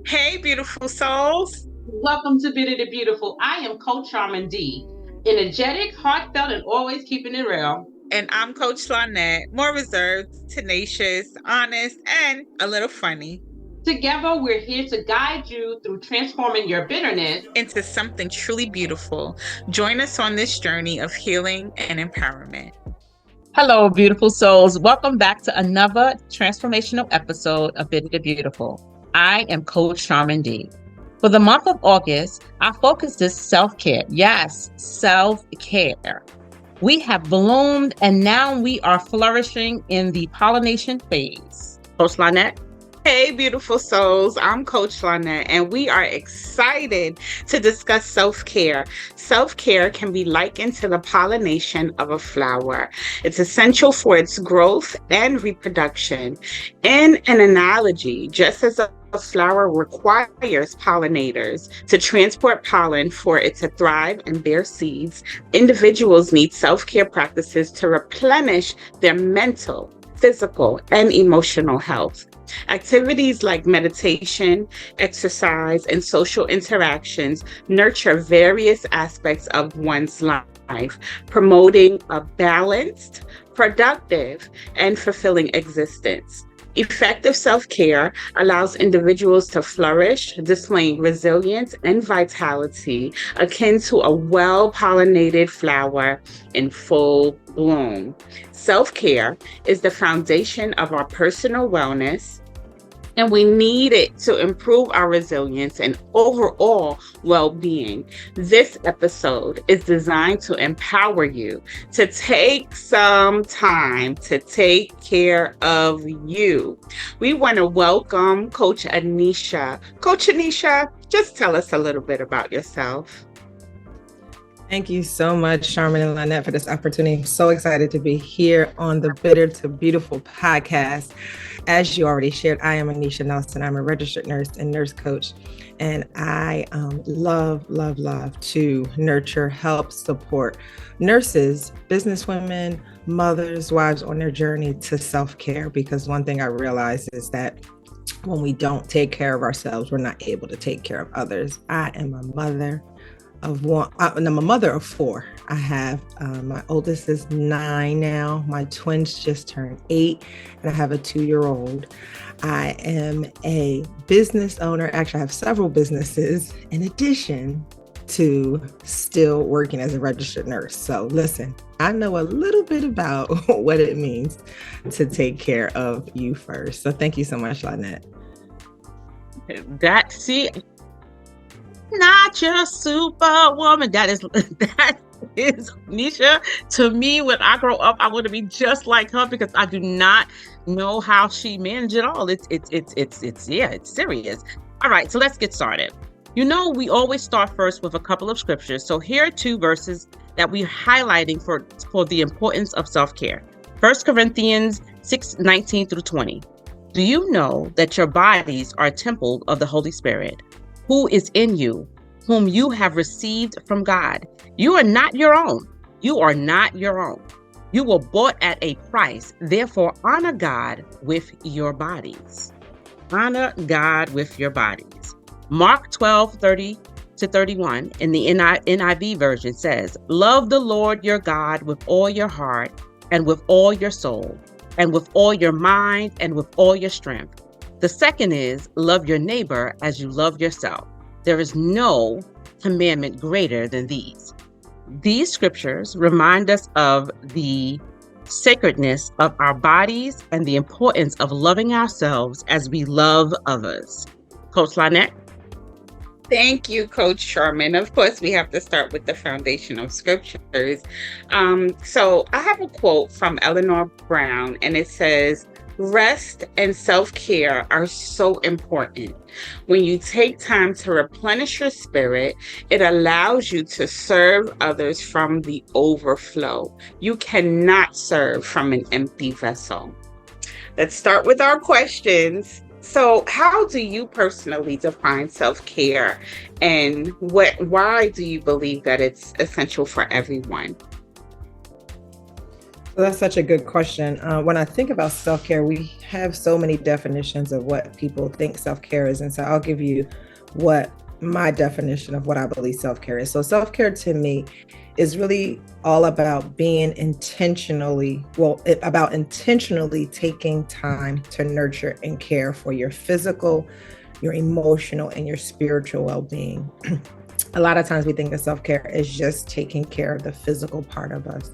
Hey, beautiful souls. Welcome to Bitter to Beautiful. I am Coach Charmin D, energetic, heartfelt, and always keeping it real. And I'm Coach Lonette, more reserved, tenacious, honest, and a little funny, Together, we're here to guide you through transforming your bitterness. into something truly beautiful. Join us on this journey of healing and empowerment. Hello, beautiful souls. Welcome back to another transformational episode of Bitter to Beautiful. I am Coach Charmin D. For the month of August, our focus is self-care. Yes, self-care. We have bloomed and now we are flourishing in the pollination phase. Coach Lonette? Hey, beautiful souls. I'm Coach Lonette, and we are excited to discuss self-care. Self-care can be likened to the pollination of a flower. It's essential for its growth and reproduction. In an analogy, just as a flower requires pollinators to transport pollen for it to thrive and bear seeds, individuals need self-care practices to replenish their mental, physical, and emotional health. Activities like meditation, exercise, and social interactions nurture various aspects of one's life, promoting a balanced, productive, and fulfilling existence. Effective self-care allows individuals to flourish, displaying resilience and vitality akin to a well-pollinated flower in full bloom. Self-care is the foundation of our personal wellness, and we need it to improve our resilience and overall well-being. This episode is designed to empower you to take some time to take care of you. We want to welcome Coach Aneesha. Coach Aneesha, just tell us a little bit about yourself. Thank you so much, Charmin and Lonette, for this opportunity. I'm so excited to be here on the Bitter to Beautiful podcast. As you already shared, I am Aneesha Nelson. I'm a registered nurse and nurse coach, and I love to nurture, help, support nurses, businesswomen, mothers, wives on their journey to self-care, because one thing I realize is that when we don't take care of ourselves, we're not able to take care of others. I am a mother of one, and I'm a mother of four. I have my oldest is 9 now. My twins just turned 8, and I have a 2-year-old. I am a business owner. Actually, I have several businesses in addition to still working as a registered nurse. So listen, I know a little bit about what it means to take care of you first. So thank you so much, Lonette. Not your superwoman. That is Aneesha. To me, when I grow up, I want to be just like her because I do not know how she managed it all. It's serious. All right, so let's get started. You know, we always start first with a couple of scriptures. So here are 2 verses that we're highlighting for the importance of self-care. 1 Corinthians 6:19 through 20. Do you know that your bodies are a temple of the Holy Spirit, who is in you, whom you have received from God? You are not your own. You are not your own. You were bought at a price. Therefore, honor God with your bodies. Honor God with your bodies. Mark 12:30-31 in the NIV version says, love the Lord your God with all your heart and with all your soul and with all your mind and with all your strength. The second is love your neighbor as you love yourself. There is no commandment greater than these. These scriptures remind us of the sacredness of our bodies and the importance of loving ourselves as we love others. Coach Lonette? Thank you, Coach Charmin. Of course, we have to start with the foundation of scriptures. So I have a quote from Eleanor Brown, and it says, rest and self-care are so important. When you take time to replenish your spirit, it allows you to serve others from the overflow. You cannot serve from an empty vessel. Let's start with our questions. So, how do you personally define self-care, and why do you believe that it's essential for everyone? That's such a good question. When I think about self-care, we have so many definitions of what people think self-care is. And so I'll give you what my definition of what I believe self-care is. So self-care to me is really all about being about intentionally taking time to nurture and care for your physical, your emotional, and your spiritual well-being. A lot of times we think of self-care as just taking care of the physical part of us.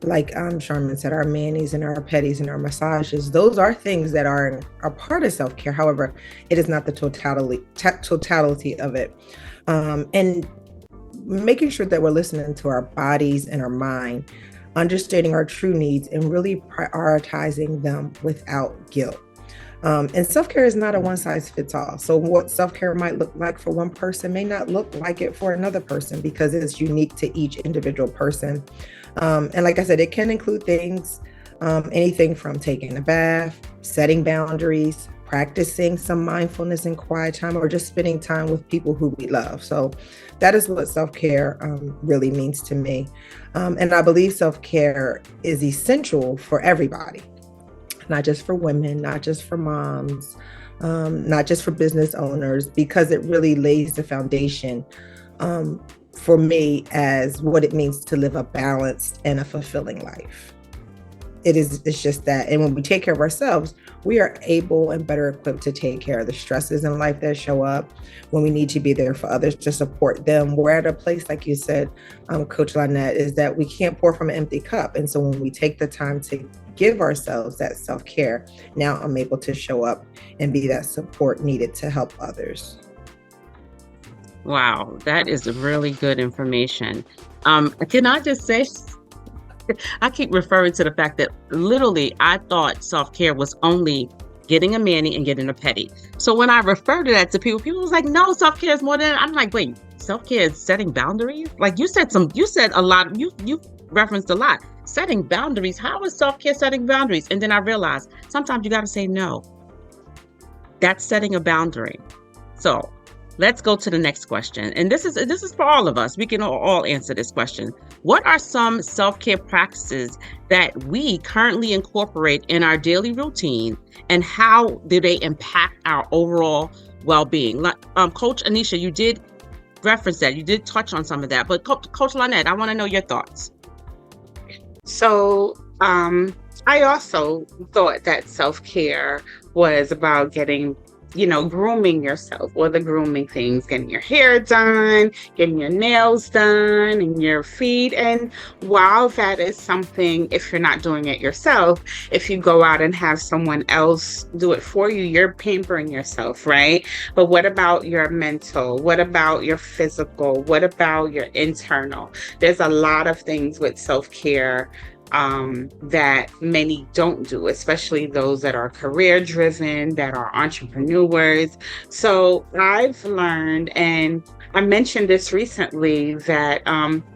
Like Charmin said, our manis and our petties and our massages, those are things that are part of self-care. However, it is not the totality of it. And making sure that we're listening to our bodies and our mind, understanding our true needs, and really prioritizing them without guilt. And self-care is not a one size fits all. So what self-care might look like for one person may not look like it for another person, because it's unique to each individual person. And like I said, it can include things, anything from taking a bath, setting boundaries, practicing some mindfulness and quiet time, or just spending time with people who we love. So that is what self-care really means to me. And I believe self-care is essential for everybody. Not just for women, not just for moms, not just for business owners, because it really lays the foundation for me as what it means to live a balanced and a fulfilling life. It's just that. And when we take care of ourselves, we are able and better equipped to take care of the stresses in life that show up when we need to be there for others to support them. We're at a place, like you said, Coach Lonette, is that we can't pour from an empty cup. And so when we take the time to give ourselves that self-care, now I'm able to show up and be that support needed to help others. Wow, that is really good information. Can I just say, I keep referring to the fact that literally I thought self-care was only getting a mani and getting a pedi. So when I refer to that to people was like, no, self-care is more than, I'm like, wait, self-care is setting boundaries? Like you said a lot, you referenced a lot. Setting boundaries, how is self-care setting boundaries? And then I realized sometimes you got to say no. That's setting a boundary. So let's go to the next question. And this is for all of us. We can all answer this question. What are some self-care practices that we currently incorporate in our daily routine, and how do they impact our overall well-being? Coach Aneesha, you did reference that. You did touch on some of that. But Coach Lonette, I want to know your thoughts. So I also thought that self-care was about getting, grooming yourself, or the grooming things, getting your hair done, getting your nails done, and your feet. And while that is something, if you're not doing it yourself, if you go out and have someone else do it for you, you're pampering yourself, right? But what about your mental? What about your physical? What about your internal? There's a lot of things with self-care that many don't do, especially those that are career driven, that are entrepreneurs. So I've learned, and I mentioned this recently, that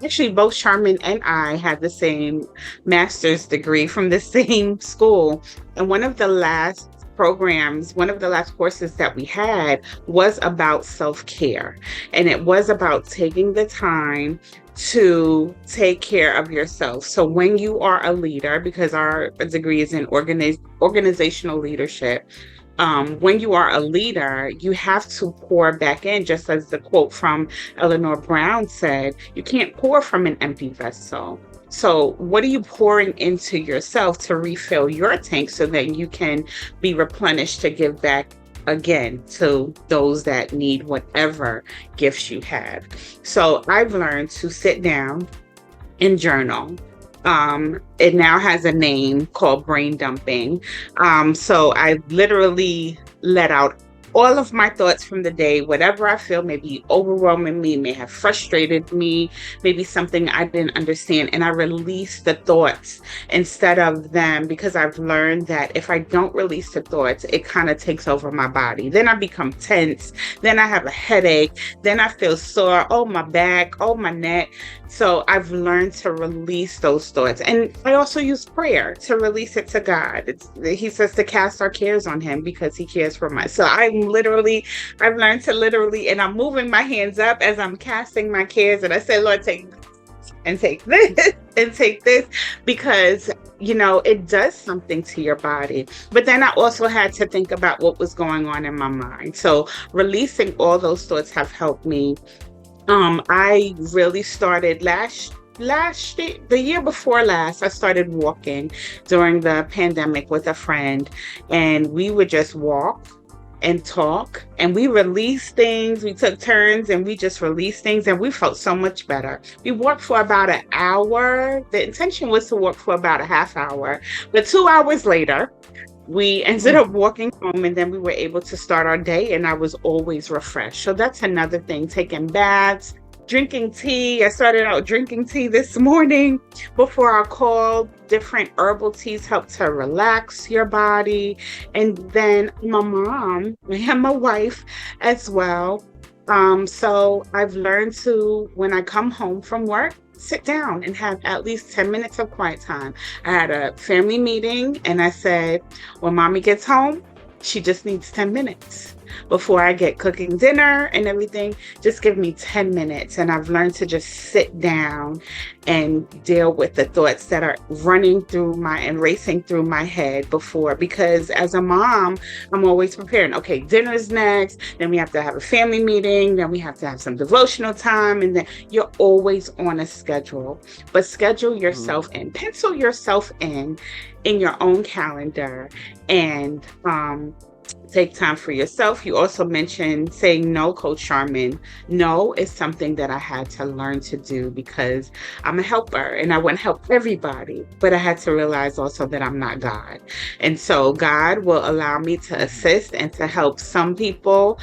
actually both Charmin and I had the same master's degree from the same school. And one of the last courses that we had was about self-care. And it was about taking the time to take care of yourself. So when you are a leader, because our degree is in organizational leadership, when you are a leader, you have to pour back in, just as the quote from Eleanor Brown said, you can't pour from an empty vessel. So what are you pouring into yourself to refill your tank so that you can be replenished to give back again to those that need whatever gifts you have? So I've learned to sit down and journal. It now has a name called brain dumping. So I literally let out all of my thoughts from the day, whatever I feel may be overwhelming me, may have frustrated me, maybe something I didn't understand, and I release the thoughts instead of them, because I've learned that if I don't release the thoughts, it kind of takes over my body. Then I become tense, then I have a headache, then I feel sore, oh my back, oh my neck. So I've learned to release those thoughts. And I also use prayer to release it to God. He says to cast our cares on him because he cares for us. So I've learned to literally, and I'm moving my hands up as I'm casting my cares, and I say, Lord, take this and take this. and take this because, it does something to your body. But then I also had to think about what was going on in my mind. So releasing all those thoughts have helped me. I really started the year before last, I started walking during the pandemic with a friend, and we would just walk and talk, and we released things. We took turns and we just released things, and we felt so much better. We walked for about an hour. The intention was to walk for about a half hour, but 2 hours later, we ended up walking home, and then we were able to start our day, and I was always refreshed. So that's another thing, taking baths, drinking tea. I started out drinking tea this morning before our call. Different herbal teas help to relax your body. And then my mom and my wife as well. So I've learned to, when I come home from work, sit down and have at least 10 minutes of quiet time. I had a family meeting, and I said, when mommy gets home, she just needs 10 minutes. Before I get cooking dinner and everything, just give me 10 minutes. And I've learned to just sit down and deal with the thoughts that are running through and racing through my head before. Because as a mom, I'm always preparing. Okay, dinner's next. Then we have to have a family meeting. Then we have to have some devotional time. And then you're always on a schedule. But schedule yourself in. Pencil yourself in your own calendar, and take time for yourself. You also mentioned saying no, Coach Charmin. No is something that I had to learn to do because I'm a helper and I want to help everybody. But I had to realize also that I'm not God. And so God will allow me to assist and to help some people,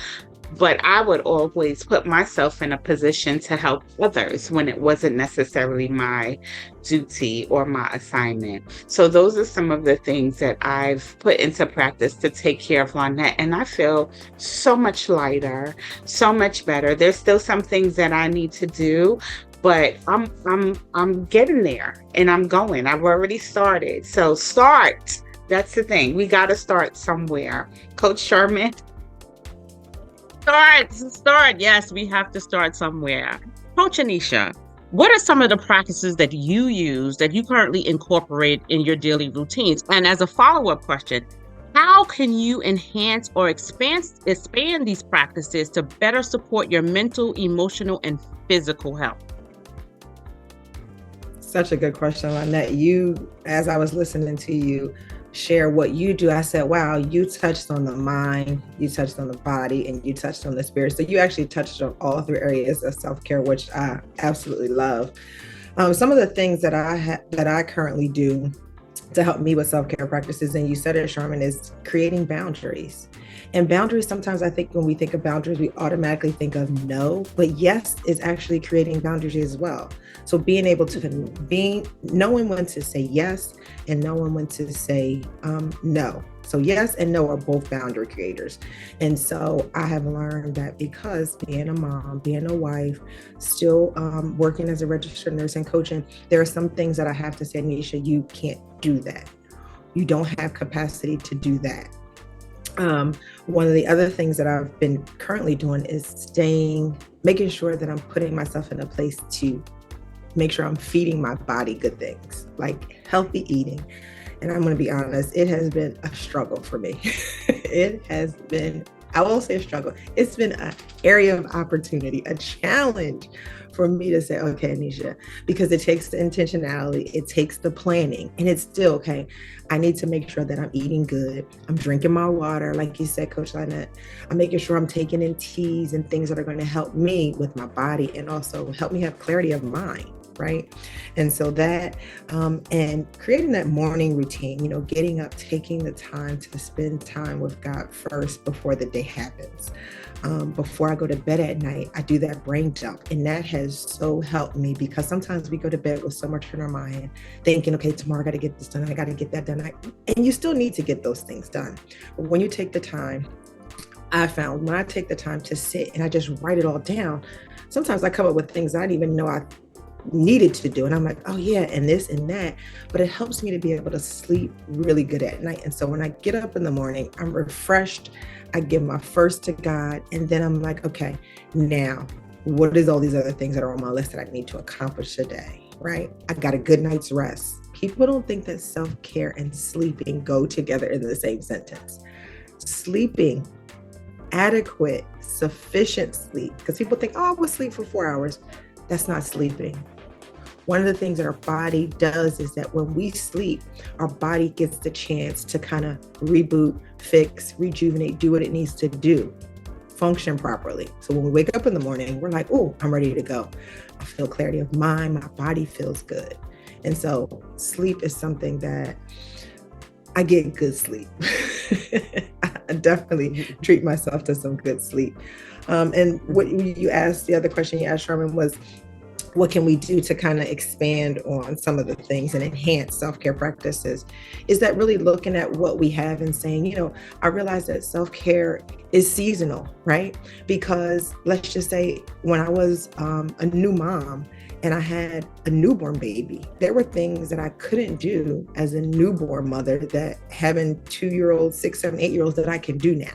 but I would always put myself in a position to help others when it wasn't necessarily my duty or my assignment. So those are some of the things that I've put into practice to take care of Lonette, and I feel so much lighter, so much better. There's still some things that I need to do, but I'm getting there, and I'm going. I've already started. So start. That's the thing. We got to start somewhere. Coach Charmin. Start. Yes, we have to start somewhere. Coach Aneesha, what are some of the practices that you use that you currently incorporate in your daily routines? And as a follow-up question, how can you enhance or expand these practices to better support your mental, emotional, and physical health? Such a good question, Lonette. As I was listening to you share what you do, I said, wow, you touched on the mind, you touched on the body, and you touched on the spirit. So you actually touched on all three areas of self-care, which I absolutely love. Some of the things that I currently do to help me with self-care practices, and you said it, Charmin, is creating boundaries. And boundaries, sometimes I think when we think of boundaries, we automatically think of no, but yes is actually creating boundaries as well. So being able to knowing when to say yes and knowing when to say no. So yes and no are both boundary creators. And so I have learned that because being a mom, being a wife, still working as a registered nurse and coaching, there are some things that I have to say, Aneesha, you can't do that. You don't have capacity to do that. One of the other things that I've been currently doing is making sure that I'm putting myself in a place to make sure I'm feeding my body good things, like healthy eating. And I'm going to be honest, it has been a struggle for me. It has been, I won't say a struggle. It's been an area of opportunity, a challenge for me to say, okay, Aneesha, because it takes the intentionality, it takes the planning, and it's still, okay, I need to make sure that I'm eating good. I'm drinking my water, like you said, Coach Lonette. I'm making sure I'm taking in teas and things that are going to help me with my body and also help me have clarity of mind. Right. And so that, and creating that morning routine, getting up, taking the time to spend time with God first before the day happens. Before I go to bed at night, I do that brain dump. And that has so helped me because sometimes we go to bed with so much in our mind thinking, okay, tomorrow I got to get this done. I got to get that done. And you still need to get those things done. But when you take the time, I found when I take the time to sit and I just write it all down, sometimes I come up with things I didn't even know I needed to do. And I'm like, oh yeah, and this and that. But it helps me to be able to sleep really good at night. And so when I get up in the morning, I'm refreshed. I give my first to God. And then I'm like, okay, now what is all these other things that are on my list that I need to accomplish today? right? I got a good night's rest. People don't think that self-care and sleeping go together in the same sentence. Sleeping, adequate, sufficient sleep, because people think, oh, we'll sleep for 4 hours. That's not sleeping. One of the things that our body does is that when we sleep, our body gets the chance to kind of reboot, fix, rejuvenate, do what it needs to do, function properly. So when we wake up in the morning, we're like, oh, I'm ready to go. I feel clarity of mind. My body feels good. And so sleep is something that I get good sleep. I definitely treat myself to some good sleep. And what you asked, the other question you asked, Charmin, was what can we do to kind of expand on some of the things and enhance self-care practices? Is that really looking at what we have and saying, you know, I realize that self-care is seasonal, right? Because let's just say when I was a new mom and I had a newborn baby, there were things that I couldn't do as a newborn mother that having 2-year-olds, 6, 7, 8-year-olds that I can do now.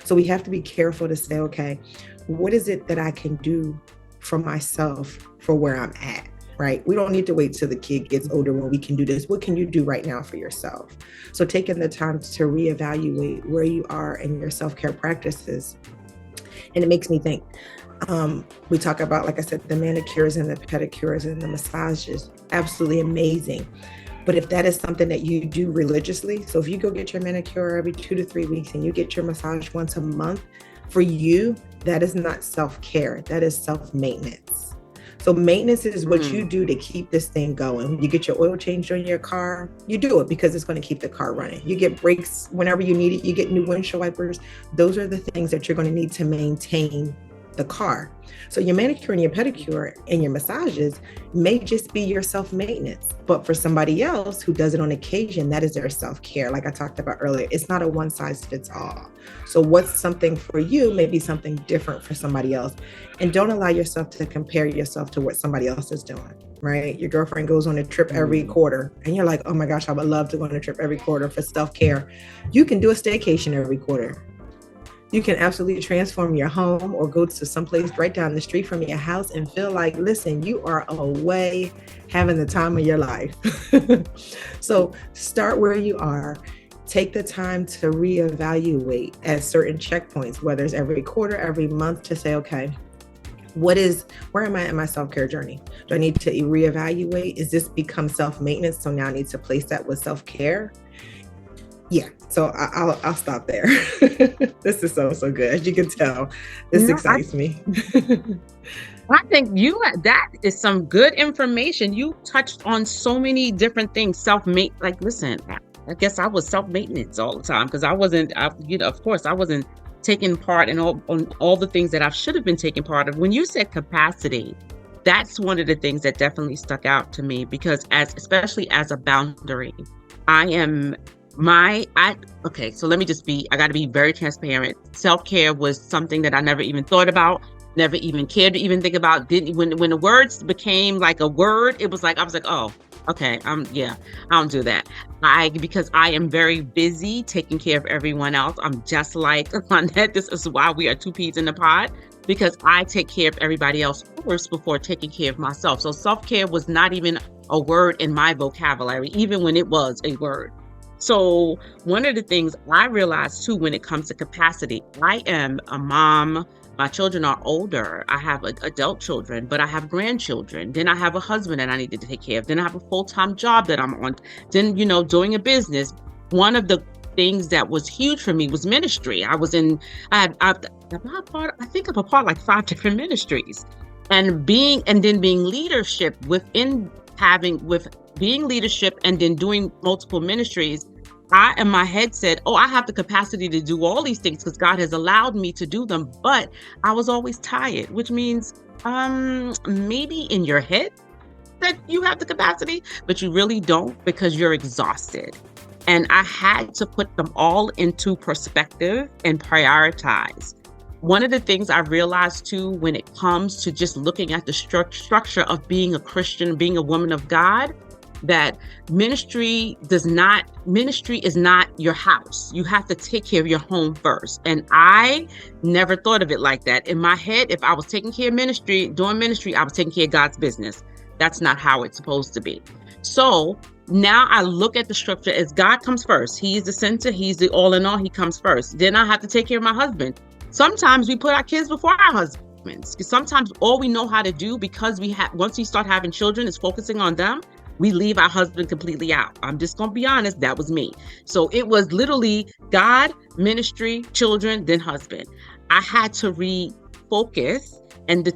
So we have to be careful to say, okay, what is it that I can do for myself for where I'm at, right? We don't need to wait till the kid gets older when we can do this. What can you do right now for yourself? So taking the time to reevaluate where you are in your self-care practices. And it makes me think, we talk about, like I said, the manicures and the pedicures and the massages, absolutely amazing. But if that is something that you do religiously, so if you go get your manicure every 2 to 3 weeks and you get your massage once a month, for you, that is not self-care, that is self-maintenance. So maintenance is what you do to keep this thing going. You get your oil changed on your car, you do it because it's going to keep the car running. You get brakes whenever you need it, you get new windshield wipers. Those are the things that you're going to need to maintain the car. So your manicure and your pedicure and your massages may just be your self-maintenance, but for somebody else who does it on occasion, that is their self-care. Like I talked about earlier, it's not a one size fits all. So what's something for you may be something different for somebody else. And don't allow yourself to compare yourself to what somebody else is doing, right? Your girlfriend goes on a trip every quarter and you're like, oh my gosh, I would love to go on a trip every quarter for self-care. You can do a staycation every quarter. You can absolutely transform your home or go to someplace right down the street from your house and feel like, listen, you are away having the time of your life. So start where you are. Take the time to reevaluate at certain checkpoints, whether it's every quarter, every month, to say, okay, where am I in my self-care journey? Do I need to reevaluate? Is this become self-maintenance? So now I need to place that with self-care. Yeah, so I'll stop there. This is so good. As you can tell, this excites me. I think that is some good information. You touched on so many different things. Like, listen, I guess I was self-maintenance all the time because I wasn't, of course, I wasn't taking part in all the things that I should have been taking part of. When you said capacity, that's one of the things that definitely stuck out to me because especially as a boundary, okay, so let me I got to be very transparent. Self-care was something that I never even thought about, never even cared to even think about. When the words became like a word, I was like, oh, okay, I don't do that. Because I am very busy taking care of everyone else. I'm just like Lonette. This is why we are two peas in the pod, because I take care of everybody else first before taking care of myself. So self-care was not even a word in my vocabulary, even when it was a word. So one of the things I realized too, when it comes to capacity, I am a mom. My children are older. I have adult children, but I have grandchildren. Then I have a husband that I need to take care of. Then I have a full-time job that I'm on. Then, doing a business. One of the things that was huge for me was ministry. I think I'm a part of like 5 different ministries, and then being leadership being leadership and then doing multiple ministries. I, in my head, said, oh, I have the capacity to do all these things because God has allowed me to do them. But I was always tired, which means maybe in your head that you have the capacity, but you really don't because you're exhausted. And I had to put them all into perspective and prioritize. One of the things I realized too, when it comes to just looking at the structure of being a Christian, being a woman of God, that ministry is not your house. You have to take care of your home first. And I never thought of it like that. In my head, if I was taking care of doing ministry, I was taking care of God's business. That's not how it's supposed to be. So now I look at the structure as God comes first. He is the center. He's the all in all. He comes first. Then I have to take care of my husband. Sometimes we put our kids before our husbands. Because sometimes all we know how to do, because once we start having children, is focusing on them. We leave our husband completely out. I'm just going to be honest. That was me. So it was literally God, ministry, children, then husband. I had to refocus. And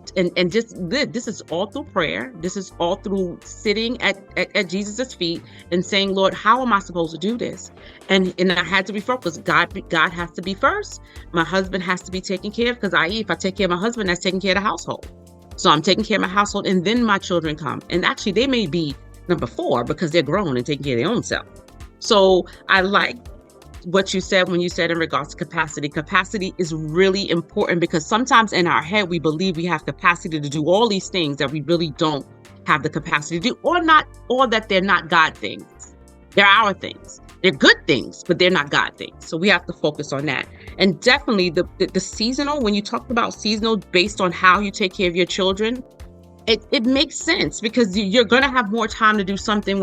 just this is all through prayer. This is all through sitting at Jesus' feet and saying, Lord, how am I supposed to do this? And I had to be focused. God has to be first. My husband has to be taken care of, because if I take care of my husband, that's taking care of the household. So I'm taking care of my household, and then my children come. And actually, they may be number 4 because they're grown and taking care of their own self. So I like what you said when you said in regards to capacity. Capacity is really important, because sometimes in our head, we believe we have capacity to do all these things that we really don't have the capacity to do, or that they're not God things. They're our things. They're good things, but they're not God things. So we have to focus on that. And definitely the seasonal, when you talk about seasonal based on how you take care of your children, it makes sense, because you're going to have more time to do something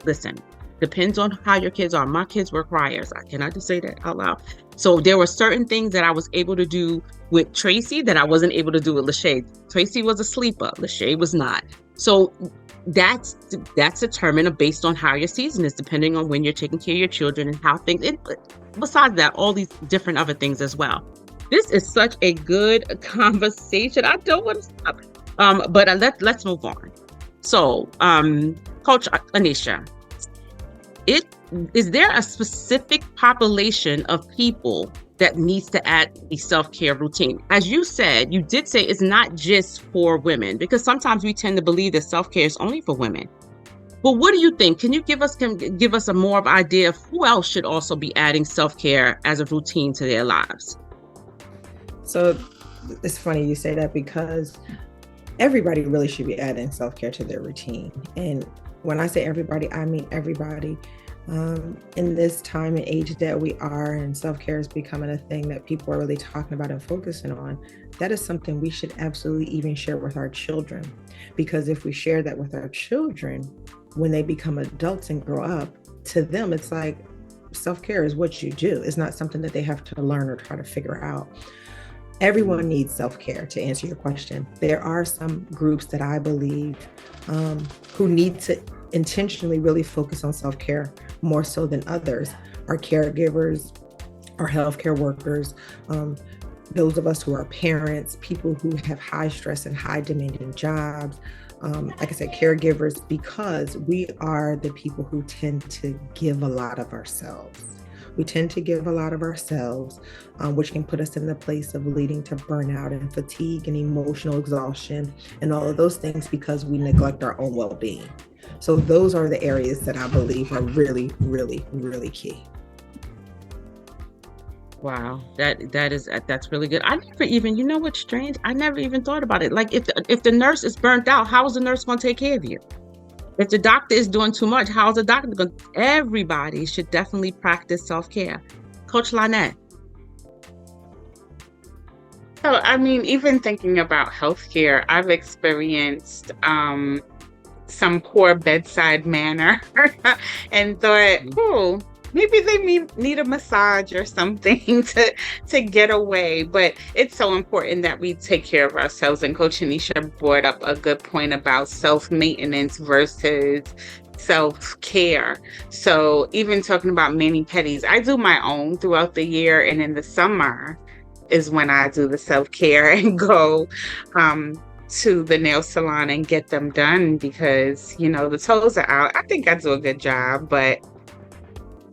listen, depends on how your kids are. My kids were criers. Can I just say that out loud? So there were certain things that I was able to do with Tracy that I wasn't able to do with Lachey. Tracy was a sleeper. Lachey was not. So that's determined based on how your season is, depending on when you're taking care of your children and how things. Besides that, all these different other things as well. This is such a good conversation. I don't want to stop. But let's move on. So, Coach Aneesha, is there a specific population of people that needs to add the self-care routine? As you did say it's not just for women, because sometimes we tend to believe that self-care is only for women. But what do you think? Can you give us a more of an idea of who else should also be adding self-care as a routine to their lives? So it's funny you say that, because everybody really should be adding self-care to their routine. And when I say everybody, I mean everybody. In this time and age that we are, and self-care is becoming a thing that people are really talking about and focusing on, that is something we should absolutely even share with our children. Because if we share that with our children, when they become adults and grow up, to them, it's like self-care is what you do. It's not something that they have to learn or try to figure out. Everyone needs self-care, to answer your question. There are some groups that I believe who need to intentionally really focus on self-care more so than others. Our caregivers, our healthcare workers, those of us who are parents, people who have high stress and high demanding jobs. Like I said, caregivers, because we are the people who tend to give a lot of ourselves. We tend to give a lot of ourselves, which can put us in the place of leading to burnout and fatigue and emotional exhaustion and all of those things, because we neglect our own well-being. So those are the areas that I believe are really, really, really key. Wow, that's really good. I never even, you know what's strange? I never even thought about it. Like if the nurse is burnt out, how is the nurse going to take care of you? If the doctor is doing too much, how is the doctor going to? Everybody should definitely practice self-care. Coach Lonette. So, I mean, even thinking about healthcare, I've experienced some poor bedside manner and thought, oh, maybe they need a massage or something to get away. But it's so important that we take care of ourselves. And Coach Aneesha brought up a good point about self-maintenance versus self-care. So even talking about mani-pedis, I do my own throughout the year, and in the summer is when I do the self-care and go to the nail salon and get them done, because, you know, the toes are out. I think I do a good job, but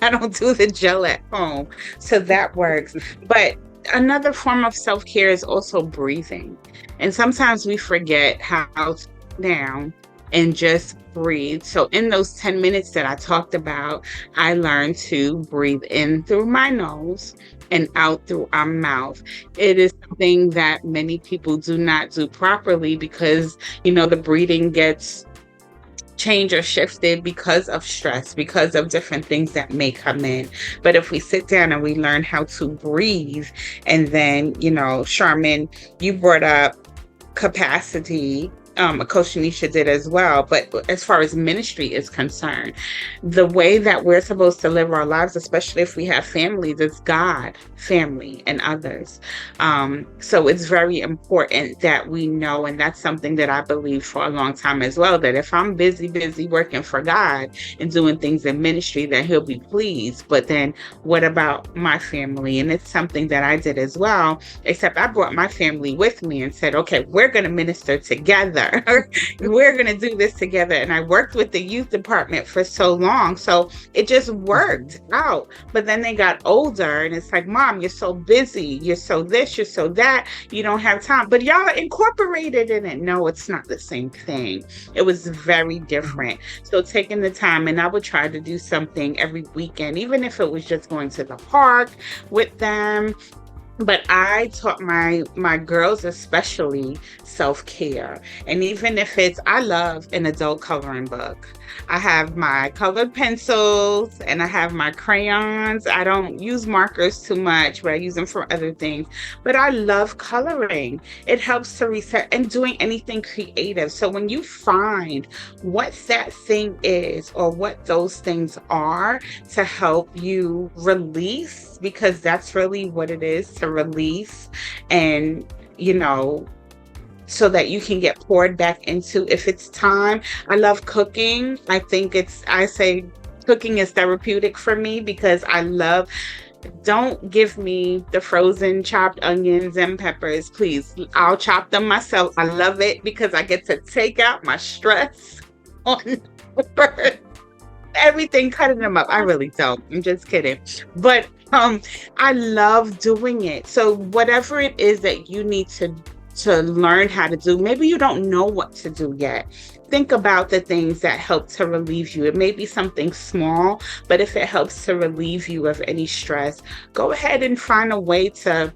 I don't do the gel at home. So that works. But another form of self-care is also breathing. And sometimes we forget how to sit down and just breathe. So in those 10 minutes that I talked about, I learned to breathe in through my nose and out through our mouth. It is something that many people do not do properly, because, you know, the breathing gets changed or shifted because of stress, because of different things that may come in. But if we sit down and we learn how to breathe, and then, you know, Charmin, you brought up capacity Coach Aneesha did as well. But as far as ministry is concerned, the way that we're supposed to live our lives, especially if we have families, is God, family, and others. So it's very important that we know, and that's something that I believe for a long time as well, that if I'm busy working for God and doing things in ministry, that He'll be pleased. But then what about my family? And it's something that I did as well, except I brought my family with me and said, okay, we're going to minister together. We're going to do this together. And I worked with the youth department for so long. So it just worked out. But then they got older and it's like, Mom, you're so busy. You're so this, you're so that. You don't have time. But y'all are incorporated in it. No, it's not the same thing. It was very different. So taking the time, and I would try to do something every weekend, even if it was just going to the park with them. But I taught my girls especially self-care. And even if it's, I love an adult coloring book. I have my colored pencils and I have my crayons. I don't use markers too much, but I use them for other things. But I love coloring. It helps to reset and doing anything creative. So when you find what that thing is or what those things are to help you release, because that's really what it is, to release, and so that you can get poured back into, if it's time. I love cooking. I say cooking is therapeutic for me because don't give me the frozen chopped onions and peppers, please. I'll chop them myself. I love it because I get to take out my stress on everything, cutting them up. I really don't. I'm just kidding. But I love doing it. So whatever it is that you need to learn how to do, maybe you don't know what to do yet. Think about the things that help to relieve you. It may be something small, but if it helps to relieve you of any stress, go ahead and find a way to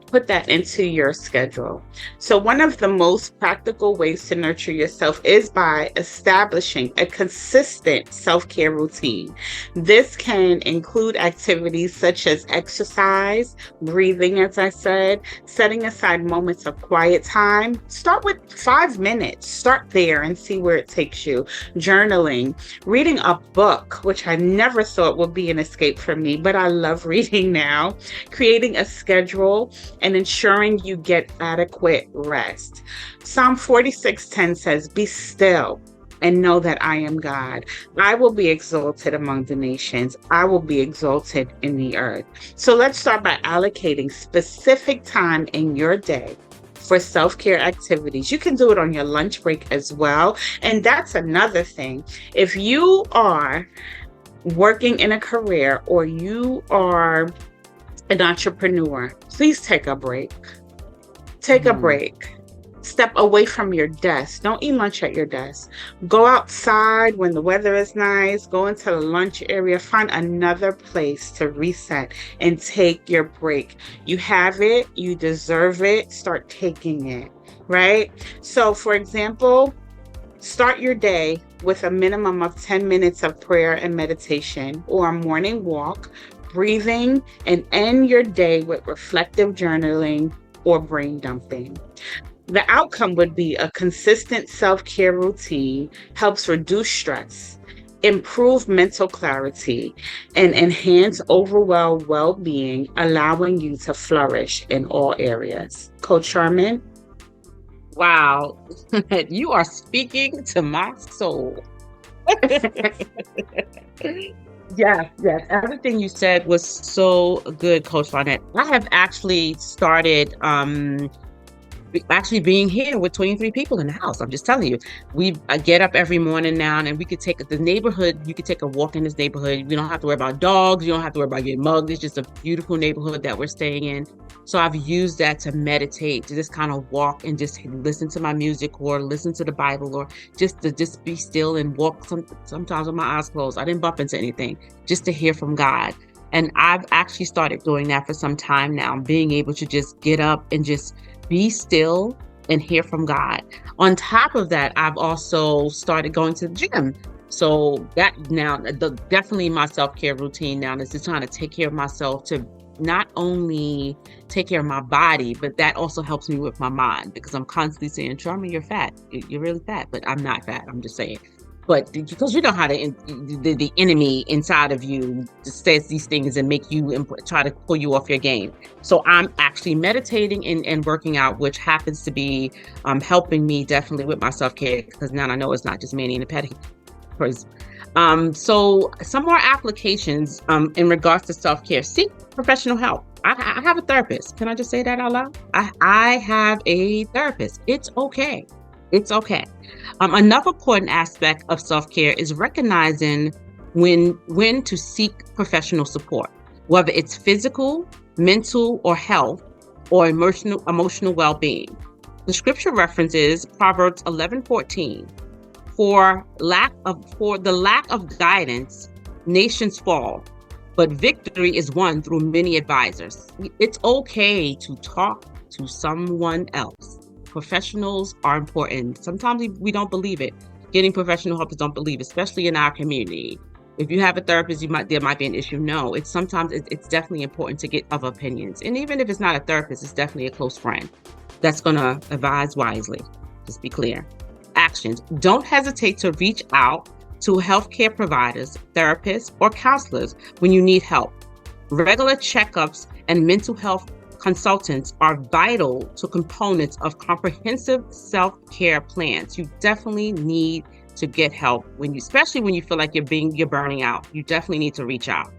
put that into your schedule. So one of the most practical ways to nurture yourself is by establishing a consistent self-care routine. This can include activities such as exercise, breathing, as I said, setting aside moments of quiet time. Start with 5 minutes. Start there and see where it takes you. Journaling, reading a book, which I never thought would be an escape for me, but I love reading now. Creating a schedule and ensuring you get adequate rest. Psalm 46:10 says, "Be still and know that I am God. I will be exalted among the nations. I will be exalted in the earth." So let's start by allocating specific time in your day for self-care activities. You can do it on your lunch break as well. And that's another thing. If you are working in a career or you are an entrepreneur, please take a break. Take a break. Step away from your desk. Don't eat lunch at your desk. Go outside when the weather is nice. Go into the lunch area. Find another place to reset and take your break. You have it. You deserve it. Start taking it, right? So, for example, start your day with a minimum of 10 minutes of prayer and meditation or a morning walk, breathing, and end your day with reflective journaling or brain dumping. The outcome would be a consistent self-care routine, helps reduce stress, improve mental clarity, and enhance overall well-being, allowing you to flourish in all areas. Coach Charmin? Wow, you are speaking to my soul. Yes. Everything you said was so good, Coach Lonette. I have actually started being here with 23 people in the house. I'm just telling you, I get up every morning now, and we could take the neighborhood. You could take a walk in this neighborhood. We don't have to worry about dogs. You don't have to worry about getting mugged. It's just a beautiful neighborhood that we're staying in. So I've used that to meditate, to just kind of walk and just listen to my music or listen to the Bible, or just to be still and walk sometimes with my eyes closed. I didn't bump into anything, just to hear from God. And I've actually started doing that for some time now, being able to just get up and just be still and hear from God. On top of that, I've also started going to the gym. So that now, definitely my self-care routine now is just trying to take care of myself, to not only take care of my body, but that also helps me with my mind, because I'm constantly saying, Charmin, you're fat. You're really fat, but I'm not fat. I'm just saying. But because you know how the enemy inside of you just says these things and make you try to pull you off your game. So I'm actually meditating and working out, which happens to be helping me definitely with my self-care, because now I know it's not just mani and pedicure. So some more applications in regards to self-care. Seek professional help. I have a therapist. Can I just say that out loud? I have a therapist. It's okay. It's okay. Another important aspect of self-care is recognizing when to seek professional support, whether it's physical, mental, or health, or emotional well-being. The scripture reference is Proverbs 11:14. For the lack of guidance, nations fall, but victory is won through many advisors. It's okay to talk to someone else. Professionals are important. Sometimes we don't believe it. Getting professional help, don't believe, especially in our community. If you have a therapist, there might be an issue. No, it's definitely important to get other opinions. And even if it's not a therapist, it's definitely a close friend that's going to advise wisely. Just be clear. Actions. Don't hesitate to reach out to healthcare providers, therapists, or counselors when you need help. Regular checkups and mental health consultants are vital to components of comprehensive self-care plans. You definitely need to get help especially when you feel like you're burning out. You definitely need to reach out.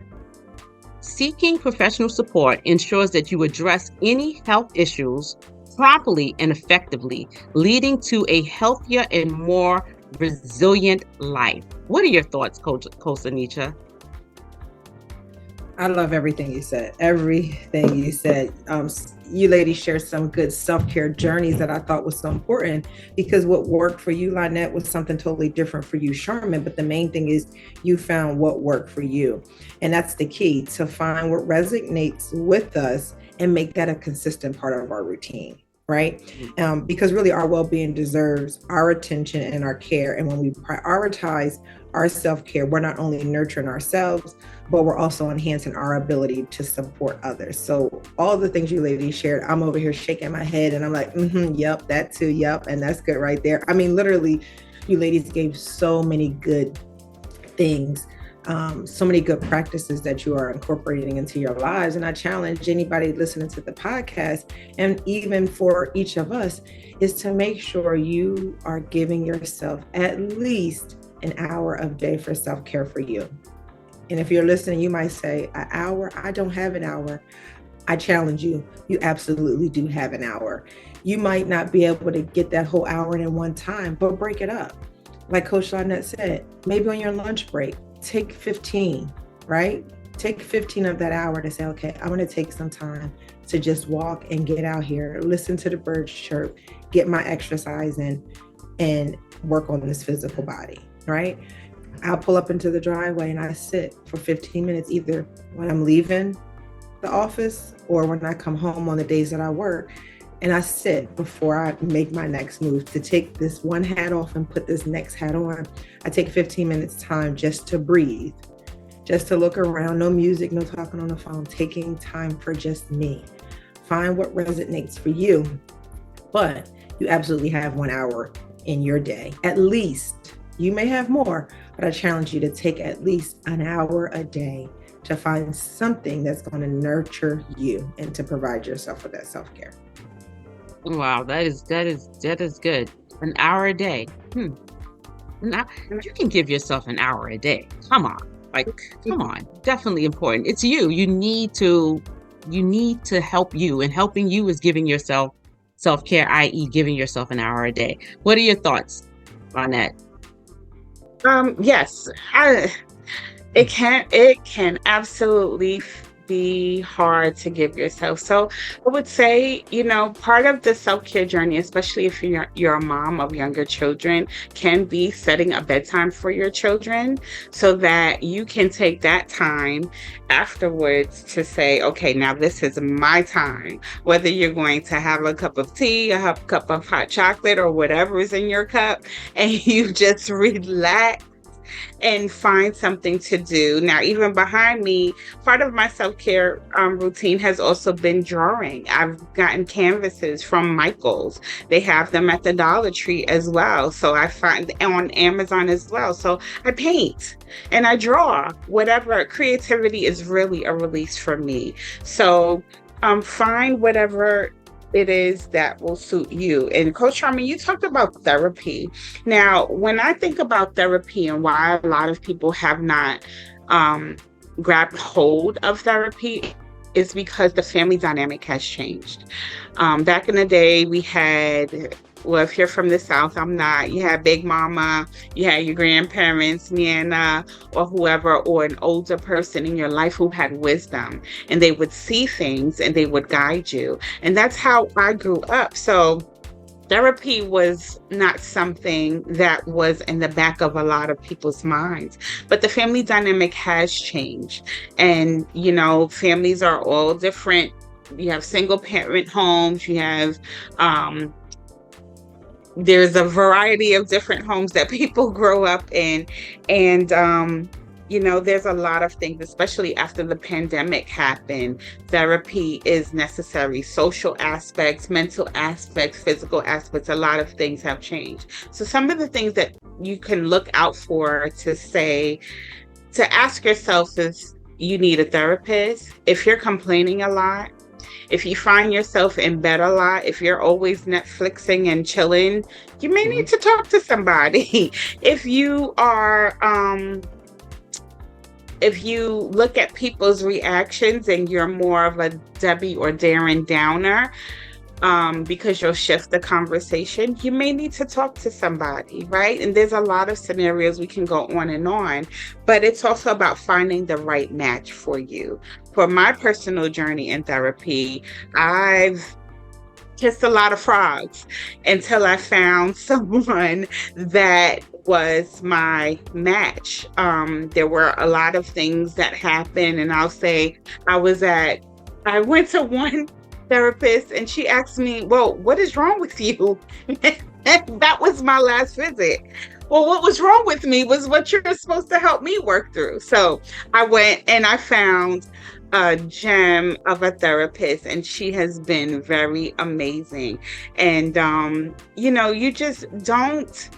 Seeking professional support ensures that you address any health issues promptly and effectively, leading to a healthier and more resilient life. What are your thoughts, Coach Aneesha? I love everything you said. Everything you said. You ladies shared some good self-care journeys that I thought was so important, because what worked for you, Lonette, was something totally different for you, Charmin. But the main thing is you found what worked for you. And that's the key, to find what resonates with us and make that a consistent part of our routine. Right? Because really our well-being deserves our attention and our care. And when we prioritize our self-care, we're not only nurturing ourselves, but we're also enhancing our ability to support others. So all the things you ladies shared, I'm over here shaking my head and I'm like, yep, that too, yep. And that's good right there. I mean, literally, you ladies gave so many good things. So many good practices that you are incorporating into your lives. And I challenge anybody listening to the podcast, and even for each of us, is to make sure you are giving yourself at least an hour a day for self-care for you. And if you're listening, you might say, an hour? I don't have an hour. I challenge you, you absolutely do have an hour. You might not be able to get that whole hour in one time, but break it up. Like Coach Lonette said, maybe on your lunch break, take 15, right? Take 15 of that hour to say, okay, I'm going to take some time to just walk and get out here, listen to the birds chirp, get my exercise in, and work on this physical body, right? I'll pull up into the driveway and I sit for 15 minutes, either when I'm leaving the office or when I come home on the days that I work. And I sit before I make my next move to take this one hat off and put this next hat on. I take 15 minutes time just to breathe, just to look around, no music, no talking on the phone, taking time for just me. Find what resonates for you, but you absolutely have 1 hour in your day. At least, you may have more, but I challenge you to take at least an hour a day to find something that's going to nurture you and to provide yourself with that self-care. Wow, that is good. An hour a day. Now, you can give yourself an hour a day. Come on. Come on. Definitely important. It's you. You need to help you. And helping you is giving yourself self-care, i.e. giving yourself an hour a day. What are your thoughts on that? Yes. It can absolutely be hard to give yourself. So I would say, part of the self-care journey, especially if you're a mom of younger children, can be setting a bedtime for your children so that you can take that time afterwards to say, okay, now this is my time. Whether you're going to have a cup of tea, a cup of hot chocolate, or whatever is in your cup, and you just relax and find something to do. Now, even behind me, part of my self-care routine has also been drawing. I've gotten canvases from Michael's. They have them at the Dollar Tree as well. So I find on Amazon as well. So I paint and I draw. Whatever, creativity is really a release for me. So find whatever it is that will suit you. And Coach Charmin, you talked about therapy. Now, when I think about therapy and why a lot of people have not grabbed hold of therapy is because the family dynamic has changed. Back in the day, we had, well, if you're from the South, I'm not, you had Big Mama, you had your grandparents, Nana, or whoever, or an older person in your life who had wisdom, and they would see things and they would guide you. And that's how I grew up. So therapy was not something that was in the back of a lot of people's minds, but the family dynamic has changed. And, you know, families are all different. You have single parent homes, you have, there's a variety of different homes that people grow up in. And, you know, there's a lot of things, especially after the pandemic happened. Therapy is necessary. Social aspects, mental aspects, physical aspects, a lot of things have changed. So some of the things that you can look out for to ask yourself is, you need a therapist. If you're complaining a lot, if you find yourself in bed a lot, if you're always Netflixing and chilling, you may need to talk to somebody. If you are, if you look at people's reactions and you're more of a Debbie or Darren Downer, because you'll shift the conversation, you may need to talk to somebody, right? And there's a lot of scenarios we can go on, but it's also about finding the right match for you. For my personal journey in therapy, I've kissed a lot of frogs until I found someone that was my match. There were a lot of things that happened, and I'll say I went to one therapist and she asked me, well, what is wrong with you? That was my last visit. Well, what was wrong with me was what you're supposed to help me work through. So I went and I found a gem of a therapist, and she has been very amazing. And, you know, you just don't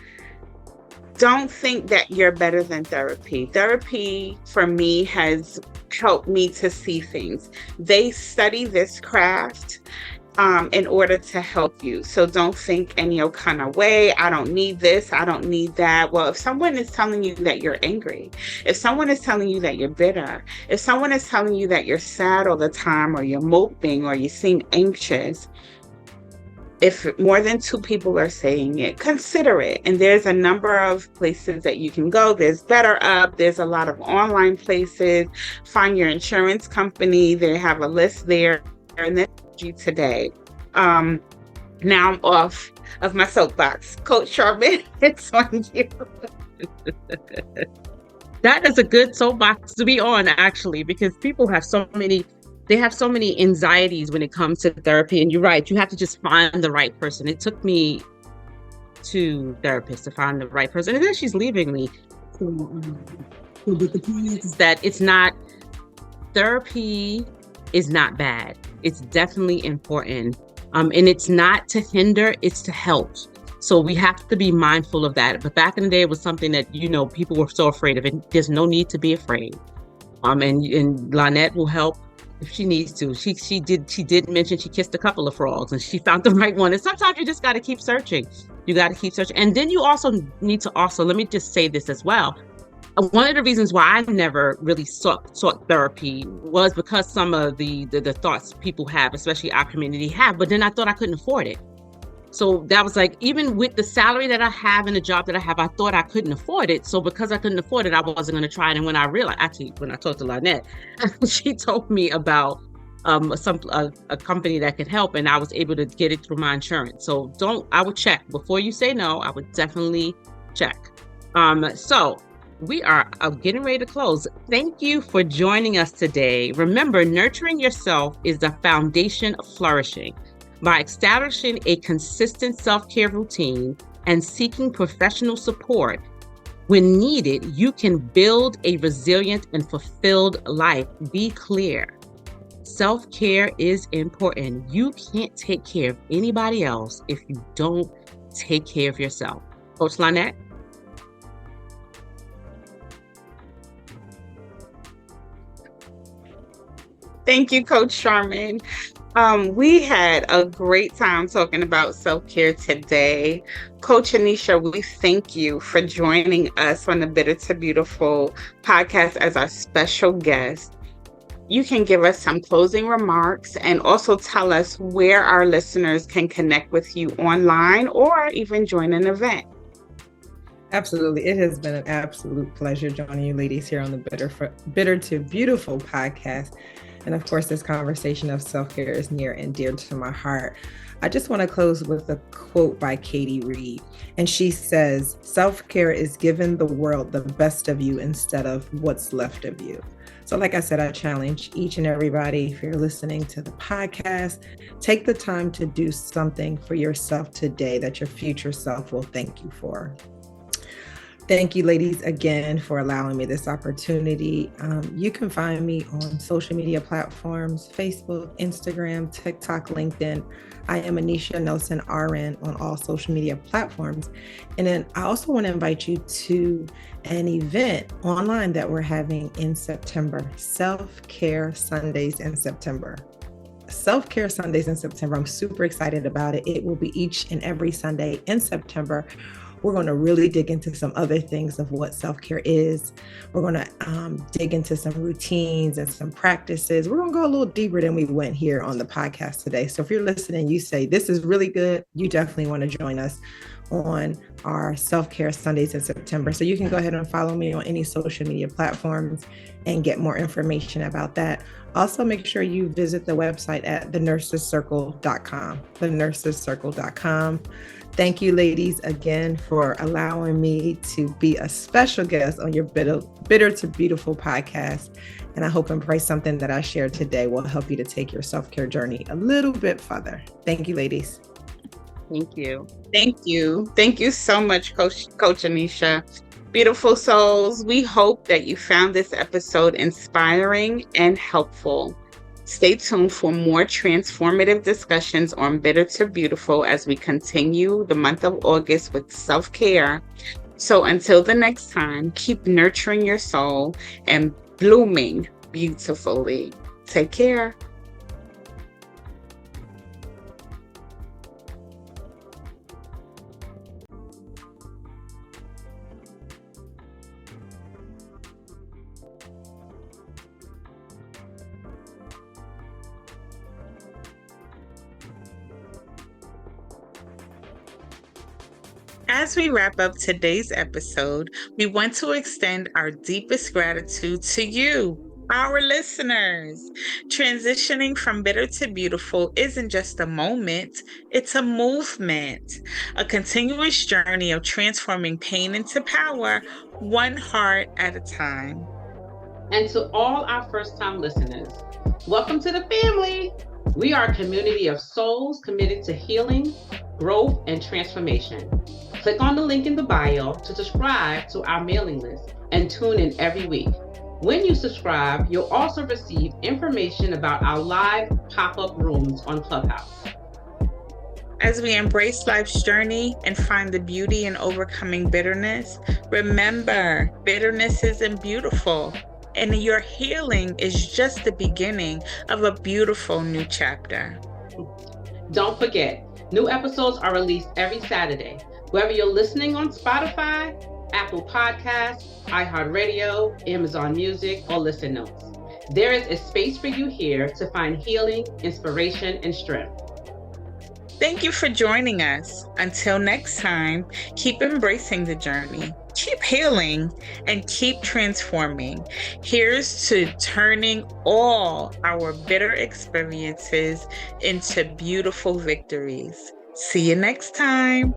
think that you're better than therapy. Therapy for me has helped me to see things. They study this craft in order to help you. So don't think any kind of way, I don't need this, I don't need that. Well, if someone is telling you that you're angry, if someone is telling you that you're bitter, if someone is telling you that you're sad all the time, or you're moping, or you seem anxious, if more than two people are saying it, consider it. And there's a number of places that you can go. There's BetterUp. There's a lot of online places. Find your insurance company. They have a list there. And then today. Now I'm off of my soapbox. Coach Charmin, it's on you. That is a good soapbox to be on, actually, because people have so many anxieties when it comes to therapy. And you're right, you have to just find the right person. It took me 2 therapists to find the right person. And then she's leaving me. But the point is that therapy is not bad. It's definitely important. And it's not to hinder, it's to help. So we have to be mindful of that. But back in the day, it was something that, you know, people were so afraid of it. There's no need to be afraid. And Lonette will help if she needs to. She did mention she kissed a couple of frogs and she found the right one. And sometimes you just got to keep searching. You got to keep searching. And then you also need to let me just say this as well. One of the reasons why I never really sought therapy was because some of the thoughts people have, especially our community have, but then I thought I couldn't afford it. So that was like, even with the salary that I have and the job that I have, I thought I couldn't afford it. So because I couldn't afford it, I wasn't going to try it. And when I realized, actually, when I talked to Lonette, she told me about a company that could help, and I was able to get it through my insurance. So I would check before you say no. I would definitely check. So we are getting ready to close. Thank you for joining us today. Remember, nurturing yourself is the foundation of flourishing. By establishing a consistent self-care routine and seeking professional support, When needed, you can build a resilient and fulfilled life. Be clear. Self-care is important. You can't take care of anybody else if you don't take care of yourself. Coach Lonette? Thank you, Coach Charmin. We had a great time talking about self-care today. Coach Aneesha, we thank you for joining us on the Bitter to Beautiful podcast as our special guest. You can give us some closing remarks and also tell us where our listeners can connect with you online or even join an event. Absolutely. It has been an absolute pleasure joining you ladies here on the Bitter to Beautiful podcast. And of course, this conversation of self-care is near and dear to my heart. I just want to close with a quote by Katie Reed. And she says, self-care is giving the world the best of you instead of what's left of you. So like I said, I challenge each and everybody, if you're listening to the podcast, take the time to do something for yourself today that your future self will thank you for. Thank you, ladies, again for allowing me this opportunity. You can find me on social media platforms, Facebook, Instagram, TikTok, LinkedIn. I am Aneesha Nelson RN on all social media platforms. And then I also want to invite you to an event online that we're having in September, Self-Care Sundays in September. Self-Care Sundays in September. I'm super excited about it. It will be each and every Sunday in September. We're going to really dig into some other things of what self-care is. We're going to dig into some routines and some practices. We're going to go a little deeper than we went here on the podcast today. So if you're listening, you say, this is really good, you definitely want to join us on our Self-Care Sundays in September. So you can go ahead and follow me on any social media platforms and get more information about that. Also, make sure you visit the website at thenursescircle.com, thenursescircle.com. Thank you, ladies, again for allowing me to be a special guest on your Bitter to Beautiful podcast. And I hope and pray something that I shared today will help you to take your self-care journey a little bit further. Thank you, ladies. Thank you. Thank you. Thank you so much, Coach Aneesha. Beautiful souls, we hope that you found this episode inspiring and helpful. Stay tuned for more transformative discussions on Bitter to Beautiful as we continue the month of August with self-care. So until the next time, keep nurturing your soul and blooming beautifully. Take care. As we wrap up today's episode, we want to extend our deepest gratitude to you, our listeners. Transitioning from bitter to beautiful isn't just a moment, it's a movement, a continuous journey of transforming pain into power, one heart at a time. And to all our first-time listeners, welcome to the family. We are a community of souls committed to healing, growth, and transformation. Click on the link in the bio to subscribe to our mailing list and tune in every week. When you subscribe, you'll also receive information about our live pop-up rooms on Clubhouse. As we embrace life's journey and find the beauty in overcoming bitterness, remember, bitterness isn't beautiful, and your healing is just the beginning of a beautiful new chapter. Don't forget, new episodes are released every Saturday. Whether you're listening on Spotify, Apple Podcasts, iHeartRadio, Amazon Music, or Listen Notes, there is a space for you here to find healing, inspiration, and strength. Thank you for joining us. Until next time, keep embracing the journey, keep healing, and keep transforming. Here's to turning all our bitter experiences into beautiful victories. See you next time.